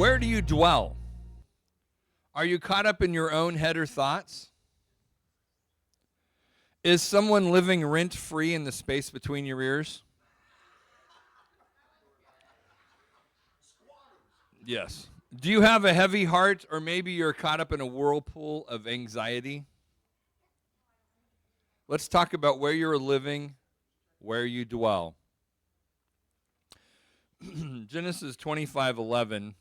Where do you dwell? Are you caught up in your own head or thoughts? Is someone living rent-free in the space between your ears? Yes. Do you have a heavy heart, or maybe you're caught up in a whirlpool of anxiety? Let's talk about where you're living, where you dwell. Genesis 25:11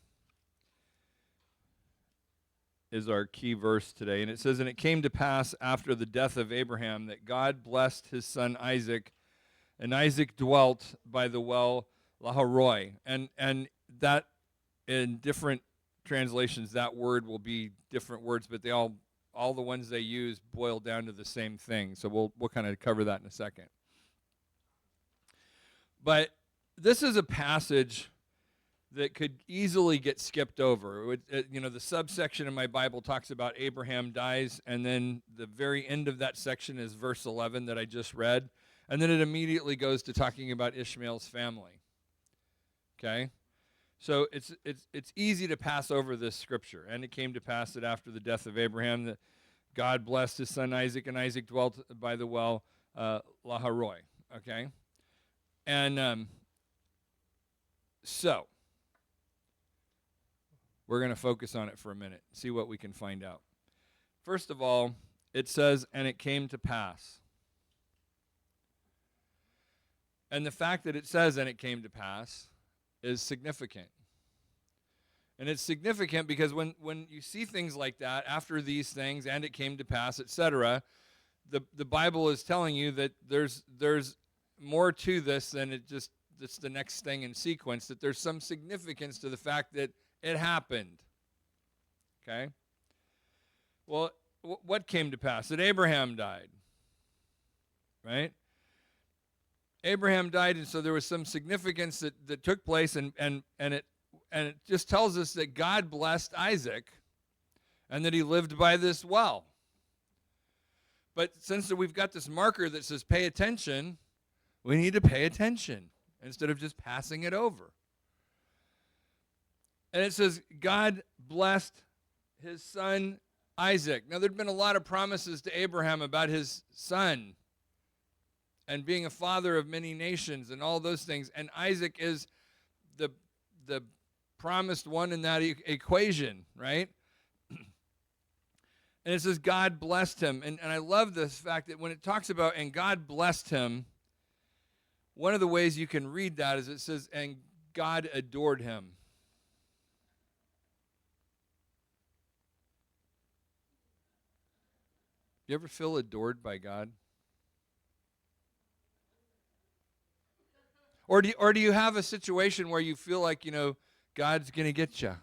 is our key verse today, and it says, "And it came to pass after the death of Abraham that God blessed his son Isaac, and Isaac dwelt by the well Laharoi." And that, in different translations, that word will be different words, but they all the ones they use boil down to the same thing. So we'll kind of cover that in a second. But this is a passage that could easily get skipped over. The subsection in my Bible talks about Abraham dies, and then the very end of that section is verse 11 that I just read, and then it immediately goes to talking about Ishmael's family. Okay? So it's easy to pass over this scripture. And it came to pass that after the death of Abraham, that God blessed his son Isaac, and Isaac dwelt by the well Laharoi. Okay? And so we're going to focus on it for a minute, see what we can find out. First of all, it says, "And it came to pass." And the fact that it says, "and it came to pass," is significant. And it's significant because when you see things like that, after these things, "and it came to pass," etc., the Bible is telling you that there's more to this than it's the next thing in sequence, that there's some significance to the fact that it happened. Okay? Well, what came to pass? That Abraham died. Right? Abraham died, and so there was some significance that took place, and it just tells us that God blessed Isaac and that he lived by this well. But since we've got this marker that says pay attention, we need to pay attention instead of just passing it over. And it says God blessed his son Isaac. Now, there'd been a lot of promises to Abraham about his son and being a father of many nations and all those things. And Isaac is the promised one in that equation, right? And it says God blessed him. And I love this fact that when it talks about, "and God blessed him," one of the ways you can read that is it says, "and God adored him." You ever feel adored by God? Or do you have a situation where you feel like, God's going to get you?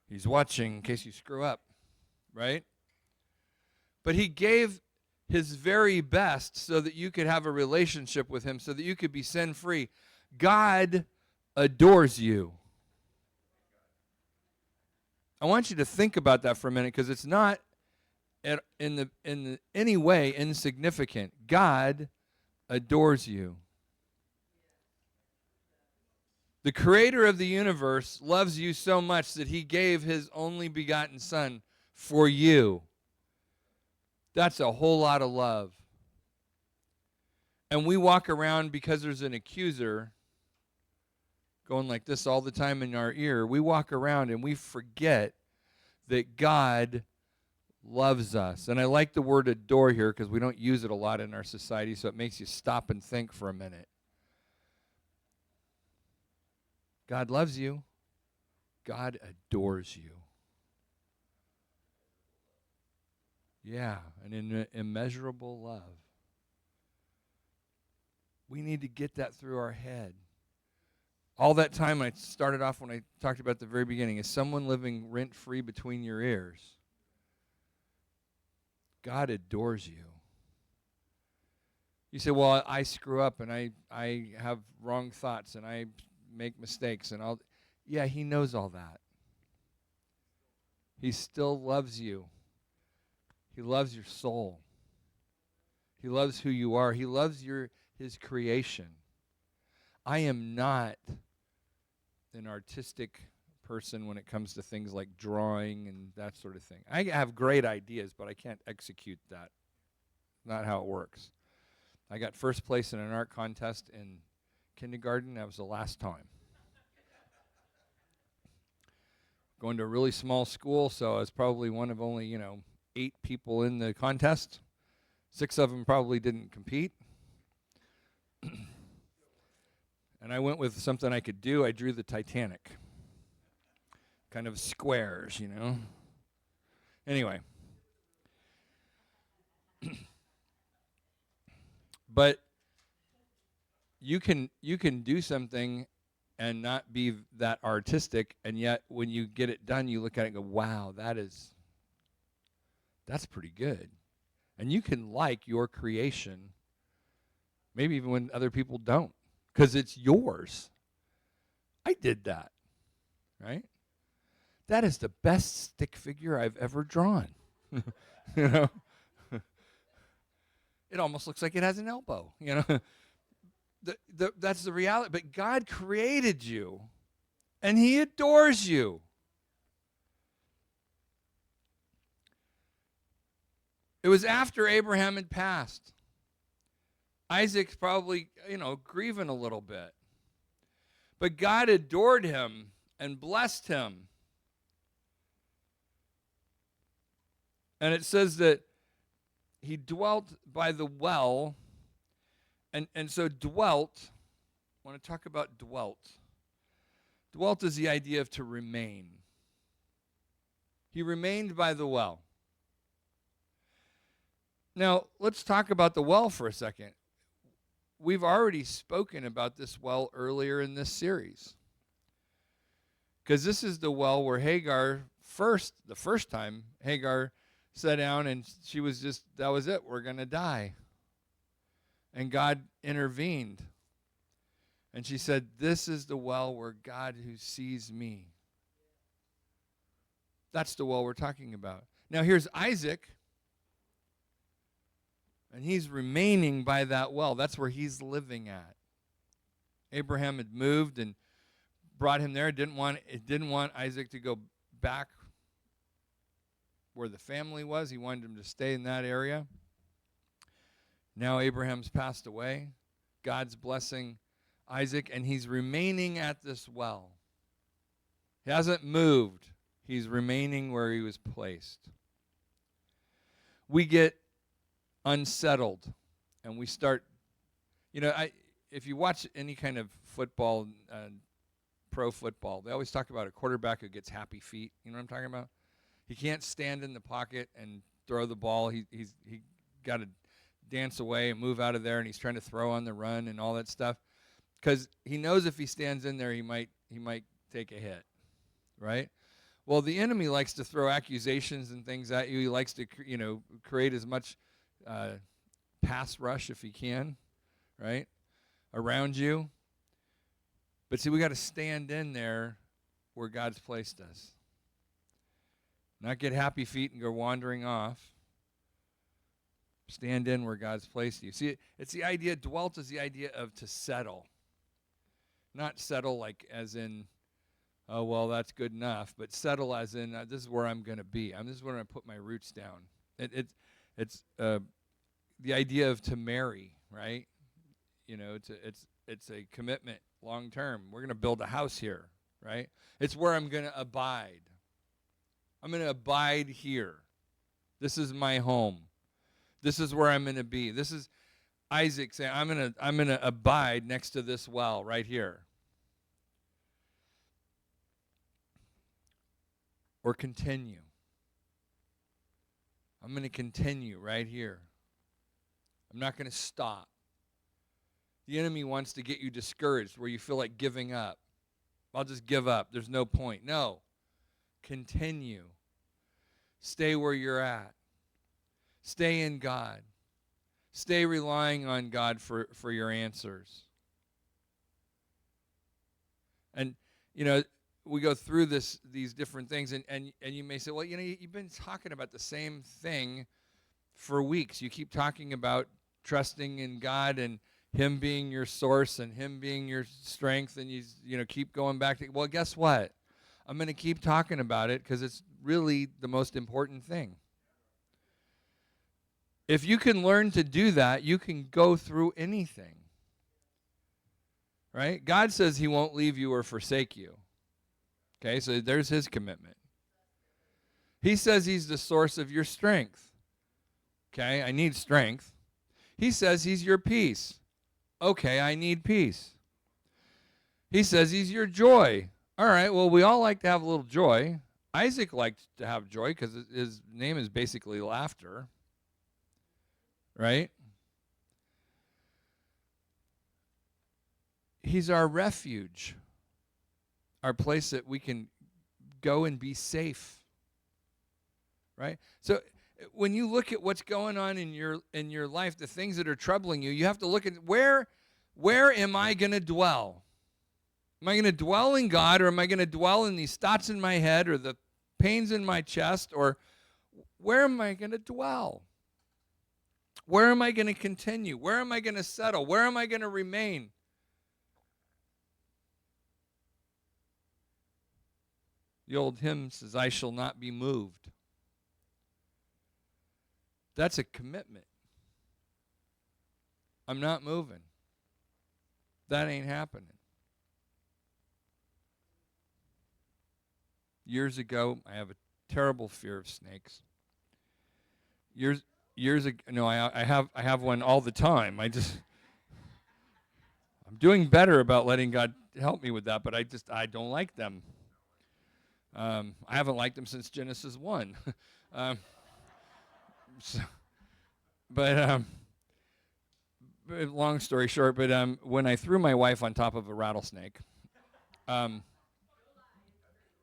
He's watching in case you screw up, right? But he gave his very best so that you could have a relationship with him, so that you could be sin-free. God adores you. I want you to think about that for a minute, because it's not in any way insignificant. God adores you. The creator of the universe loves you so much that he gave his only begotten son for you. That's a whole lot of love. And we walk around because there's an accuser going like this all the time in our ear. We walk around and we forget that God loves us. And I like the word adore here because we don't use it a lot in our society, so it makes you stop and think for a minute. God loves you. God adores you. Yeah, an immeasurable love. We need to get that through our head. All that time, I started off when I talked about the very beginning, is someone living rent-free between your ears. God adores you. You say, well, I screw up and I have wrong thoughts and I make mistakes and yeah, he knows all that. He still loves you. He loves your soul. He loves who you are. He loves his creation. I am not an artistic person when it comes to things like drawing and that sort of thing. I have great ideas, but I can't execute that. Not how it works. I got first place in an art contest in kindergarten. That was the last time. Going to a really small school, so I was probably one of only, 8 people in the contest. 6 of them probably didn't compete. And I went with something I could do. I drew the Titanic. Kind of squares, Anyway. But you can do something and not be that artistic, and yet when you get it done, you look at it and go, wow, that's pretty good. And you can like your creation, maybe even when other people don't, because it's yours. I did that, right? That is the best stick figure I've ever drawn. It almost looks like it has an elbow, That's the reality. But God created you, and he adores you. It was after Abraham had passed. Isaac's probably, grieving a little bit. But God adored him and blessed him. And it says that he dwelt by the well. And so dwelt, I want to talk about dwelt. Dwelt is the idea of to remain. He remained by the well. Now, let's talk about the well for a second. We've already spoken about this well earlier in this series. Because this is the well where Hagar the first time, Hagar sat down and she was that was it, we're going to die. And God intervened. And she said, this is the well where God who sees me. That's the well we're talking about. Now here's Isaac. And he's remaining by that well. That's where he's living at. Abraham had moved and brought him there. It didn't want Isaac to go back where the family was. He wanted him to stay in that area. Now Abraham's passed away. God's blessing Isaac, and he's remaining at this well. He hasn't moved. He's remaining where he was placed. We get unsettled, and we start, if you watch any kind of football, pro football, they always talk about a quarterback who gets happy feet. You know what I'm talking about? He can't stand in the pocket and throw the ball. He got to dance away and move out of there, and he's trying to throw on the run and all that stuff, because he knows if he stands in there, he might take a hit, right? Well, the enemy likes to throw accusations and things at you. He likes to, create as much pass rush if he can, right, around you. But see, we got to stand in there where God's placed us. Not get happy feet and go wandering off. Stand in where God's placed you. See, it's the idea, dwelt is the idea of to settle. Not settle like as in, oh, well, that's good enough, but settle as in, this is where I'm going to be. This is where I'm going to put my roots down. It's the idea of to marry, right? It's a commitment long term. We're going to build a house here, right? It's where I'm going to abide. I'm going to abide here. This is my home. This is where I'm going to be. This is Isaac saying, I'm going to abide next to this well right here. Or continue. I'm going to continue right here. I'm not going to stop. The enemy wants to get you discouraged where you feel like giving up. I'll just give up. There's no point. No. Continue. Stay where you're at. Stay in God. Stay relying on God for your answers. And, we go through these different things, and you may say, well, you've been talking about the same thing for weeks. You keep talking about trusting in God and him being your source and him being your strength, and you keep going back to, well, guess what? I'm going to keep talking about it because it's really the most important thing. If you can learn to do that, you can go through anything. Right? God says he won't leave you or forsake you. Okay, so there's his commitment. He says he's the source of your strength. Okay, I need strength. He says he's your peace. Okay, I need peace. He says he's your joy. All right, well, we all like to have a little joy. Isaac liked to have joy because his name is basically laughter. Right? He's our refuge, our place that we can go and be safe. Right? So when you look at what's going on in your life, the things that are troubling you, you have to look at where am I going to dwell? Am I going to dwell in God, or am I going to dwell in these thoughts in my head or the pains in my chest, or where am I going to dwell? Where am I going to continue? Where am I going to settle? Where am I going to remain? The old hymn says, I shall not be moved. That's a commitment. I'm not moving. That ain't happening. Years ago, I have a terrible fear of snakes. Years ago, no, I have one all the time. I'm doing better about letting God help me with that, but I don't like them. I haven't liked them since Genesis 1. But long story short, when I threw my wife on top of a rattlesnake,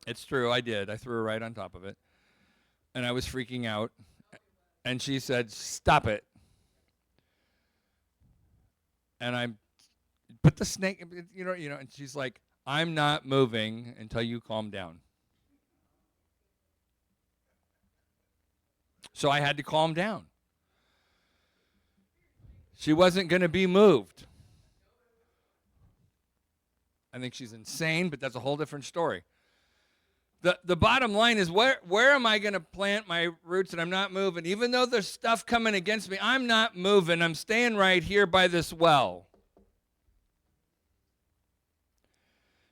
it's true, I did. I threw her right on top of it. And I was freaking out. And she said, stop it. And I put the snake, and she's like, I'm not moving until you calm down. So I had to calm down. She wasn't going to be moved. I think she's insane, but that's a whole different story. The bottom line is, where am I going to plant my roots and I'm not moving? Even though there's stuff coming against me, I'm not moving. I'm staying right here by this well.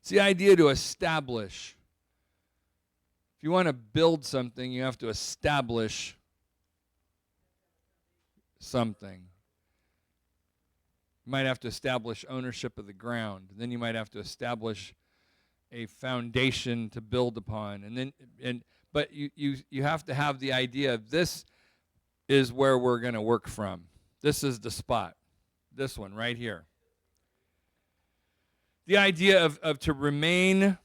It's the idea to establish. If you want to build something, you have to establish something. You might have to establish ownership of the ground. Then you might have to establish a foundation to build upon. But you have to have the idea of this is where we're going to work from. This is the spot. This one right here. The idea of to remain,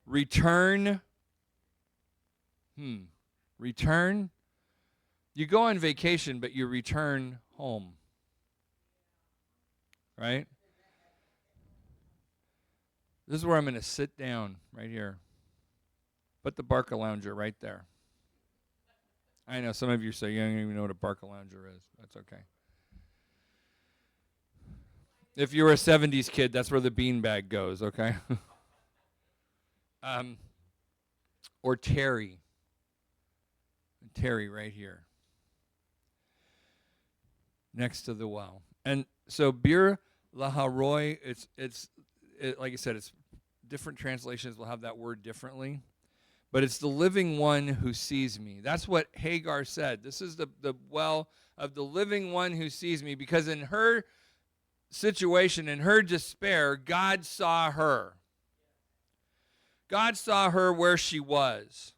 return. Return. You go on vacation, but you return home. Right? This is where I'm going to sit down, right here. Put the Barca-Lounger right there. I know some of you say you don't even know what a Barca-Lounger is. That's okay. If you were a 70s kid, that's where the beanbag goes, okay? Or Terry. Terry right here. Next to the well. And so Bir Laharoi, it's like I said, it's different translations will have that word differently. But it's the living one who sees me. That's what Hagar said. This is the well of the living one who sees me, because in her situation, in her despair, God saw her. God saw her where she was.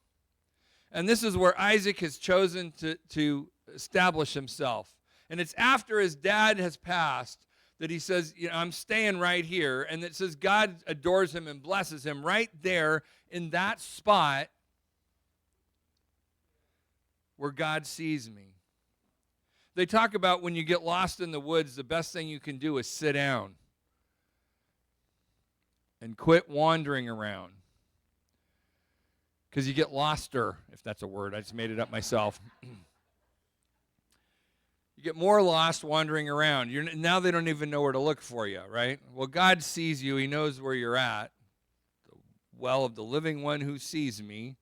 And this is where Isaac has chosen to establish himself. And it's after his dad has passed that he says, I'm staying right here. And it says God adores him and blesses him right there in that spot where God sees me. They talk about when you get lost in the woods, the best thing you can do is sit down and quit wandering around. Because you get loster, if that's a word. I just made it up myself. You get more lost wandering around. Now they don't even know where to look for you, right? Well, God sees you. He knows where you're at. well of the living one who sees me.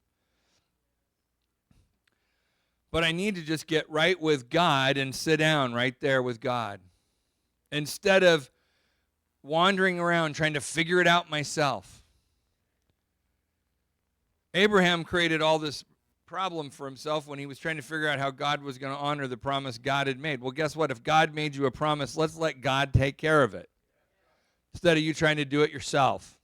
But I need to just get right with God and sit down right there with God. Instead of wandering around trying to figure it out myself. Abraham created all this problem for himself when he was trying to figure out how God was going to honor the promise God had made. Well, guess what? If God made you a promise, let's let God take care of it instead of you trying to do it yourself.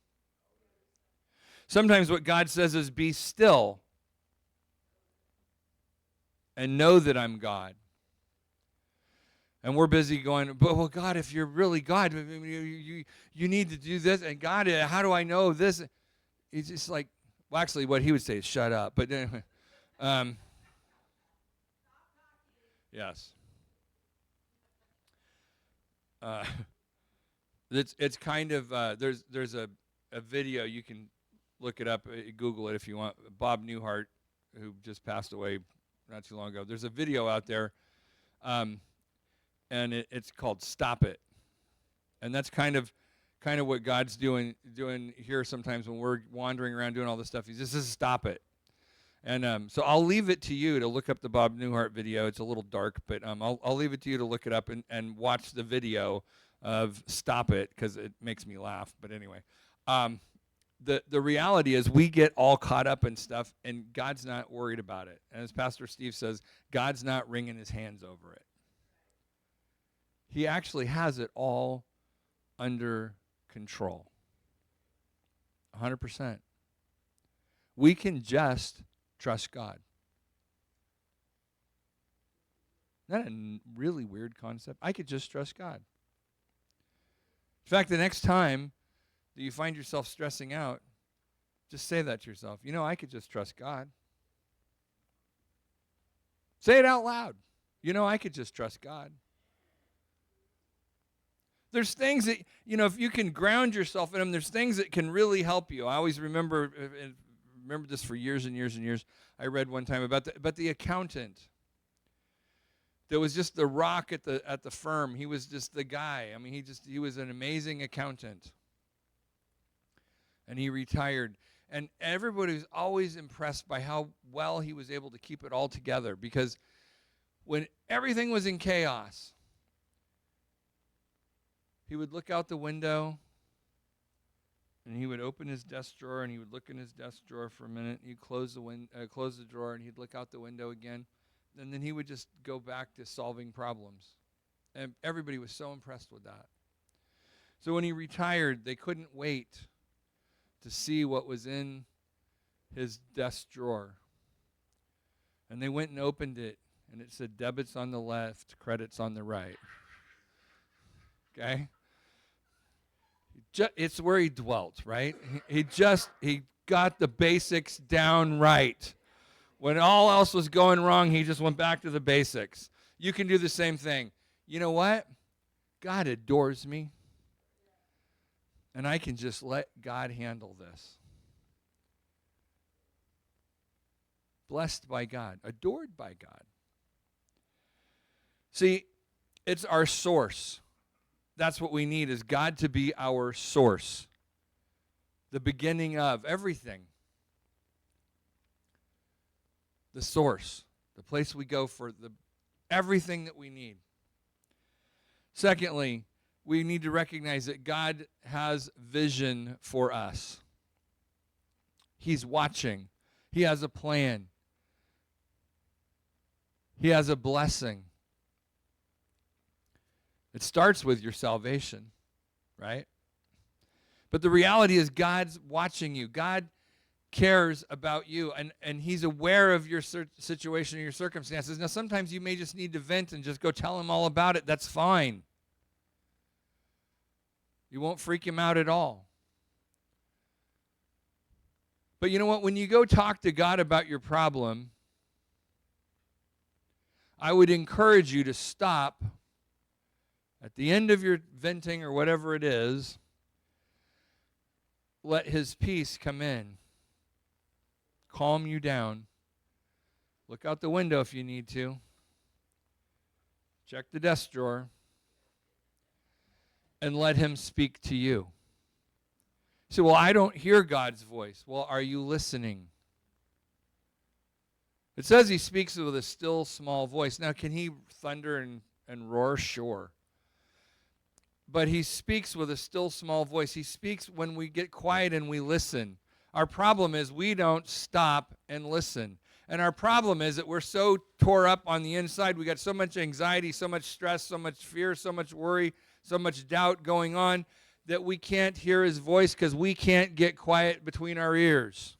Sometimes what God says is, be still and know that I'm God. And we're busy going, but well, God, if you're really God, you need to do this. And God, how do I know this? He's just like, well, actually, what he would say is shut up. But anyway, yes. It's kind of, there's a video, you can look it up, Google it if you want. Bob Newhart, who just passed away not too long ago. There's a video out there, and it's called "Stop It," and that's kind of what God's doing here sometimes when we're wandering around doing all this stuff. He just says, "Stop it." And so I'll leave it to you to look up the Bob Newhart video. It's a little dark, but I'll leave it to you to look it up and watch the video of "Stop It" because it makes me laugh. But anyway. The reality is we get all caught up in stuff, and God's not worried about it. And as Pastor Steve says, God's not wringing his hands over it. He actually has it all under control. 100%. We can just trust God. Isn't that a really weird concept? I could just trust God. In fact, the next time that you find yourself stressing out, just say that to yourself. You know, I could just trust God. Say it out loud. You know, I could just trust God. There's things that, you know, if you can ground yourself in them, there's things that can really help you. I always remember this for years and years and years. I read one time about the accountant. There was just the rock at the firm. He was just the guy. I mean, he was an amazing accountant. And he retired. And everybody was always impressed by how well he was able to keep it all together. Because when everything was in chaos, he would look out the window, and he would open his desk drawer, and he would look in his desk drawer for a minute. He'd close the drawer, and he'd look out the window again. And then he would just go back to solving problems. And everybody was so impressed with that. So when he retired, they couldn't wait to see what was in his desk drawer. And they went and opened it, and it said debits on the left, credits on the right. Okay? It's where he dwelt, right? He got the basics down right. When all else was going wrong, he just went back to the basics. You can do the same thing. You know what? God adores me. And I can just let God handle this. Blessed by God. Adored by God. See, it's our source. That's what we need, is God to be our source. The beginning of everything. The source. The place we go for everything that we need. Secondly, we need to recognize that God has vision for us. He's watching. He has a plan. He has a blessing. It starts with your salvation, right? But the reality is God's watching you. God cares about you, and he's aware of your situation and your circumstances. Now, sometimes you may just need to vent and just go tell him all about it. That's fine. You won't freak him out at all. But you know what? When you go talk to God about your problem, I would encourage you to stop at the end of your venting or whatever it is. Let his peace come in. Calm you down. Look out the window if you need to. Check the desk drawer. And let him speak to you. So, well, I don't hear God's voice. Well, are you listening? It says he speaks with a still small voice. Now, can he thunder and roar? Sure. But he speaks with a still small voice. He speaks when we get quiet and we listen. Our problem is we don't stop and listen. And our problem is that we're so tore up on the inside. We got so much anxiety, so much stress, so much fear, so much worry, so much doubt going on that we can't hear his voice because we can't get quiet between our ears.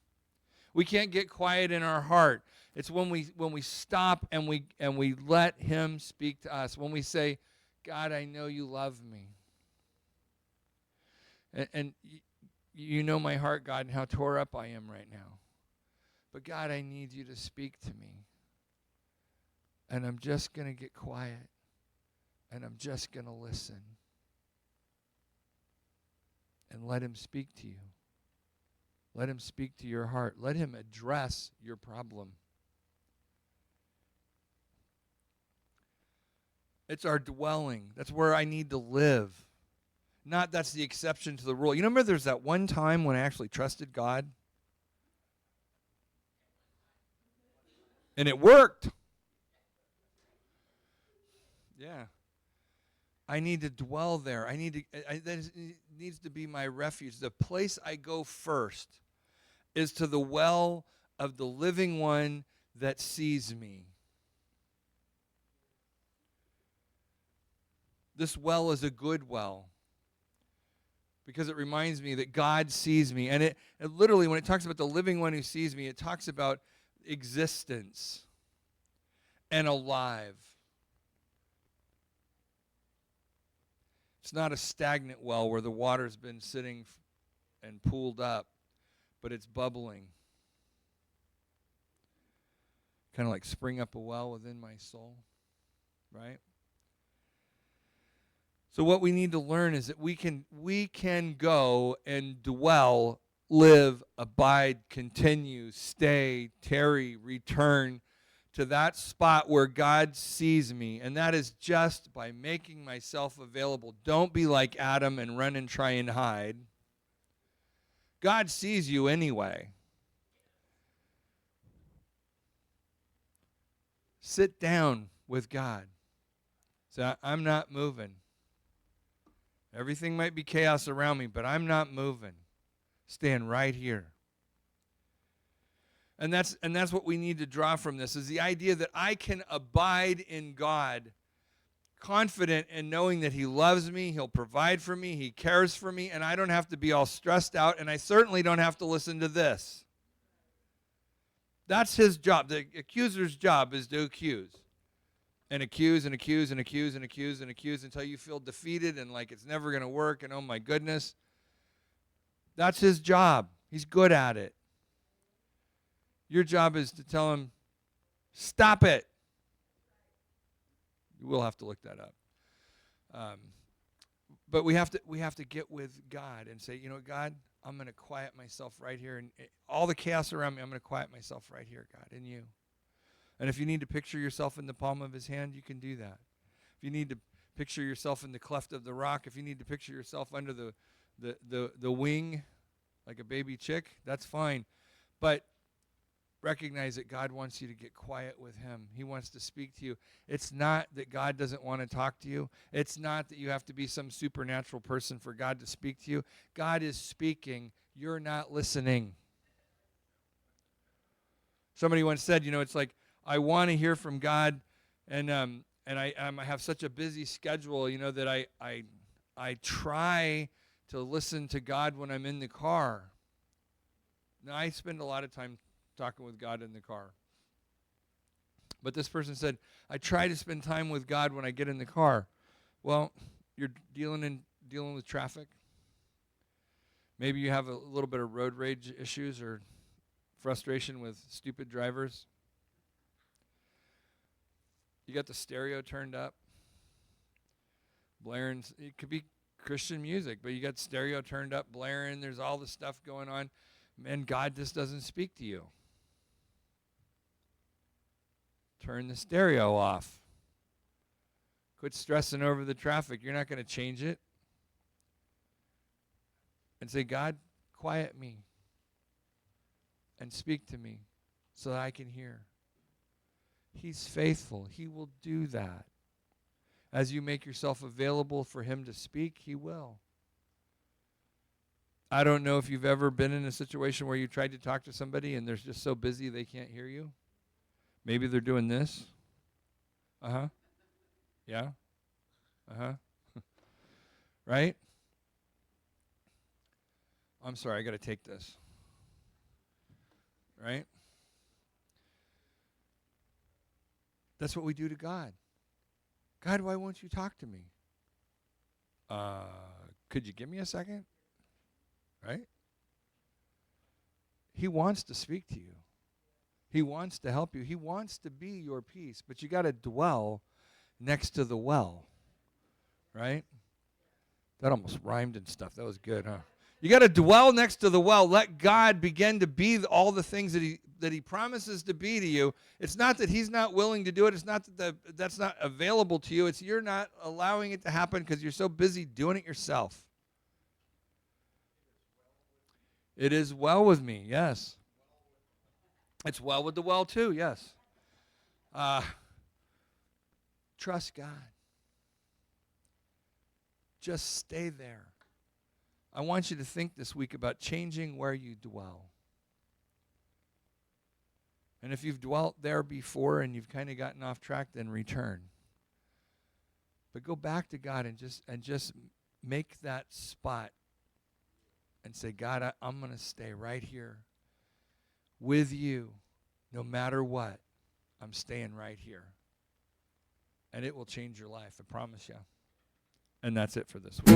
We can't get quiet in our heart. It's when we stop and we let him speak to us. When we say, God, I know you love me. And you know my heart, God, and how tore up I am right now. But God, I need you to speak to me. And I'm just going to get quiet. And I'm just going to listen. And let him speak to you. Let him speak to your heart. Let him address your problem. It's our dwelling. That's where I need to live. Not that's the exception to the rule. You remember there's that one time when I actually trusted God? And it worked. Yeah. I need to dwell there. That needs to be my refuge. The place I go first is to the well of the living one that sees me. This well is a good well because it reminds me that God sees me. And it literally, when it talks about the living one who sees me, it talks about existence and alive. It's not a stagnant well where the water's been sitting and pooled up, but it's bubbling. Kind of like spring up a well within my soul, right? So what we need to learn is that we can go and dwell, live, abide, continue, stay, tarry, return to that spot where God sees me, and that is just by making myself available. Don't be like Adam and run and try and hide. God sees you anyway. Sit down with God. Say, I'm not moving. Everything might be chaos around me, but I'm not moving. Stand right here. And that's what we need to draw from this, is the idea that I can abide in God, confident in knowing that he loves me, he'll provide for me, he cares for me, and I don't have to be all stressed out, and I certainly don't have to listen to this. That's his job. The accuser's job is to accuse. And accuse and accuse and accuse and accuse and accuse until you feel defeated and like it's never going to work and oh my goodness. That's his job. He's good at it. Your job is to tell him, stop it. You will have to look that up. But we have to get with God and say, you know, God, I'm going to quiet myself right here. And all the chaos around me, I'm going to quiet myself right here, God, in you. And if you need to picture yourself in the palm of his hand, you can do that. If you need to picture yourself in the cleft of the rock, if you need to picture yourself under the wing like a baby chick, that's fine. But recognize that God wants you to get quiet with him. He wants to speak to you. It's not that God doesn't want to talk to you. It's not that you have to be some supernatural person for God to speak to you. God is speaking. You're not listening. Somebody once said, you know, it's like, I want to hear from God, and I have such a busy schedule, you know, that I try to listen to God when I'm in the car. Now, I spend a lot of time talking with God in the car. But this person said, I try to spend time with God when I get in the car. Well, you're dealing with traffic. Maybe you have a little bit of road rage issues or frustration with stupid drivers. You got the stereo turned up, blaring. It could be Christian music, but you got stereo turned up, blaring. There's all this stuff going on. Man, God just doesn't speak to you. Turn the stereo off. Quit stressing over the traffic. You're not going to change it. And say, God, quiet me and speak to me so that I can hear. He's faithful. He will do that. As you make yourself available for him to speak, he will. I don't know if you've ever been in a situation where you tried to talk to somebody and they're just so busy they can't hear you. Maybe they're doing this. Uh-huh. Yeah. Uh-huh. Right? I'm sorry, I got to take this. Right? That's what we do to God. God, why won't you talk to me? Could you give me a second? Right? He wants to speak to you. He wants to help you. He wants to be your peace, but you got to dwell next to the well. Right? That almost rhymed and stuff. That was good, huh? You got to dwell next to the well. Let God begin to be all the things that he promises to be to you. It's not that he's not willing to do it. It's not that that's not available to you. It's you're not allowing it to happen because you're so busy doing it yourself. It is well with me, yes. It's well with the well too, yes. Trust God. Just stay there. I want you to think this week about changing where you dwell. And if you've dwelt there before and you've kind of gotten off track, then return. But go back to God and just make that spot and say, God, I'm going to stay right here with you no matter what. I'm staying right here. And it will change your life, I promise you. And that's it for this week.